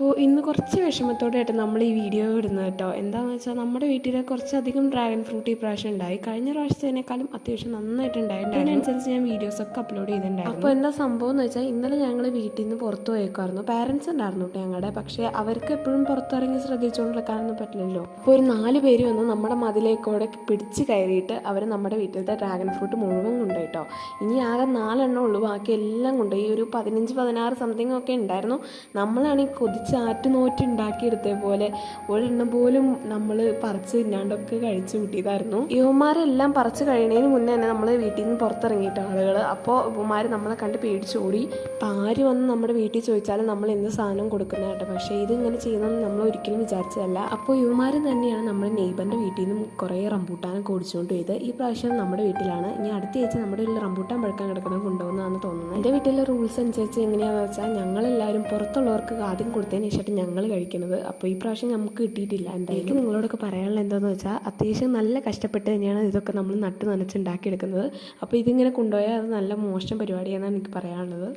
അപ്പോൾ ഇന്ന് കുറച്ച് വിഷമത്തോടെയായിട്ട് നമ്മൾ ഈ വീഡിയോ ഇടുന്നത് കേട്ടോ. എന്താണെന്ന് വെച്ചാൽ നമ്മുടെ വീട്ടിൽ കുറച്ചധികം ഡ്രാഗൺ ഫ്രൂട്ട് ഈ പ്രാവശ്യം ഉണ്ടായി. കഴിഞ്ഞ പ്രാവശ്യത്തിനേക്കാളും അത്യാവശ്യം നന്നായിട്ടുണ്ടായിരുന്നു. അതിനനുസരിച്ച് ഞാൻ വീഡിയോസൊക്കെ അപ്ലോഡ് ചെയ്തിട്ടുണ്ടായിരുന്നു. അപ്പോൾ എന്താ സംഭവം എന്ന് വെച്ചാൽ ഇന്നലെ ഞങ്ങൾ വീട്ടിൽ നിന്ന് പുറത്ത് പോയേക്കായിരുന്നു. പാരൻസ് ഉണ്ടായിരുന്നു കേട്ടോ ഞങ്ങളുടെ. പക്ഷേ അവർക്ക് എപ്പോഴും പുറത്തിറങ്ങി ശ്രദ്ധിച്ചുകൊണ്ട് നിൽക്കാനൊന്നും പറ്റില്ലല്ലോ. അപ്പോൾ ഒരു 4 പേര് വന്ന് നമ്മുടെ മതിലേക്കൂടെ പിടിച്ച് കയറിയിട്ട് അവർ നമ്മുടെ വീട്ടിലത്തെ ഡ്രാഗൺ ഫ്രൂട്ട് മുഴുവൻ കൊണ്ടുപോയി കേട്ടോ. ഇനി ആകെ 4 എണ്ണം ഉള്ളൂ, ബാക്കി എല്ലാം കൊണ്ടുപോയി. ഒരു 15-16 സംതിങ് ഒക്കെ ഉണ്ടായിരുന്നു. നമ്മളാണെങ്കിൽ കൊതിച്ച് ആറ്റുനോറ്റ് ഉണ്ടാക്കിയെടുത്തേ പോലെ ഒരെണ്ണം പോലും നമ്മൾ പറിച്ച് തിന്നാണ്ടൊക്കെ കഴിച്ചു കൂട്ടിയതായിരുന്നു. ഇവന്മാരെല്ലാം പറിച്ച് കഴിയണതിന് മുന്നേ തന്നെ നമ്മൾ വീട്ടിൽ നിന്ന് പുറത്തിറങ്ങിയിട്ട് ആളുകൾ. അപ്പോൾ ഇവന്മാർ നമ്മളെ കണ്ട് പേടിച്ചോടി. അപ്പം ആര് വന്ന് നമ്മുടെ വീട്ടിൽ ചോദിച്ചാലും നമ്മൾ എന്ത് സാധനം കൊടുക്കുന്നത് കേട്ടോ. പക്ഷേ ഇതിങ്ങനെ ചെയ്യുന്നതെന്ന് നമ്മൾ ഒരിക്കലും വിചാരിച്ചതല്ല. അപ്പോൾ ഇവന്മാർ തന്നെയാണ് നമ്മുടെ നെയ്ബറിൻ്റെ വീട്ടിൽ നിന്നും കുറേ റംബൂട്ടാനൊക്കെ ഓടിച്ചുകൊണ്ട് പോയത്. ഈ പ്രാവശ്യം നമ്മുടെ വീട്ടിലാണ്. ഇനി അടുത്ത ആഴ്ച നമ്മുടെ വീട്ടിൽ റംബൂട്ടാൻ പഴുക്കാൻ കിടക്കുന്നത് കൊണ്ടുപോകുന്നതാണ് തോന്നുന്നത്. എൻ്റെ വീട്ടിലെ റൂൾസ് അനുസരിച്ച് എങ്ങനെയാണെന്ന് വെച്ചാൽ ഞങ്ങളെല്ലാവരും പുറത്തുള്ളവർക്ക് ആദ്യം കൊടുത്തതിന് ശേഷം ഞങ്ങൾ കഴിക്കുന്നത്. അപ്പോൾ ഈ പ്രാവശ്യം നമുക്ക് കിട്ടിയിട്ടില്ല. എന്തായാലും നിങ്ങളോടൊക്കെ പറയാനുള്ള എന്താണെന്ന് വെച്ചാൽ അത്യാവശ്യം നല്ല കഷ്ടപ്പെട്ട് തന്നെയാണ് ഇതൊക്കെ നമ്മൾ നട്ട് നനച്ചുണ്ടാക്കിയെടുക്കുന്നത്. അപ്പോൾ ഇതിങ്ങനെ കൊണ്ടുപോയാൽ അത് നല്ല മോശം പരിപാടിയാണെന്നാണ് എനിക്ക് പറയാനുള്ളത്.